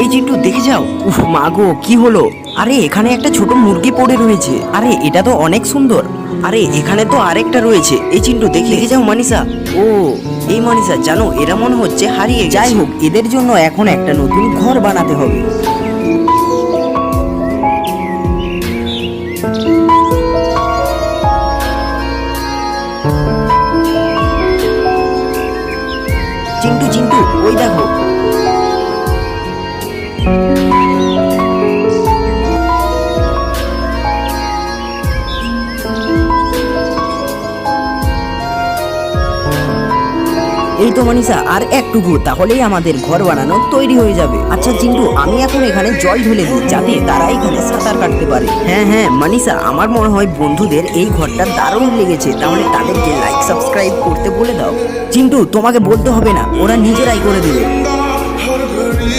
এই চিন্টু দেখে যাও। উফ মা গো, কি হলো? আরে এখানে একটা ছোট মুরগি পড়ে রয়েছে। আরে এটা তো অনেক সুন্দর। আরে এখানে তো আরেকটা রয়েছে। এই চিন্টু দেখে যাও মানিসা। ও এই মানিসা, জানো এরা মনে হচ্ছে হারিয়ে গেছে। যাই হোক, এদের জন্য এখন একটা নতুন ঘর বানাতে হবে। চিন্টু চিন্টু, ওই দেখো। এই তো মানিসা, আর একটুকু তাহলেই আমাদের ঘর বানানো তৈরি হয়ে যাবে। আচ্ছা চিন্টু, আমি এখন এখানে জল ঢেলে দিই যাতে তারা এখানে সাঁতার কাটতে পারে। হ্যাঁ হ্যাঁ মানিসা, আমার মনে হয় বন্ধুদের এই ঘরটা দারুণ লেগেছে, তাহলে তাদেরকে লাইক সাবস্ক্রাইব করতে বলে দাও। চিন্টু তোমাকে বলতে হবে না, ওরা নিজেরাই করে দেবে।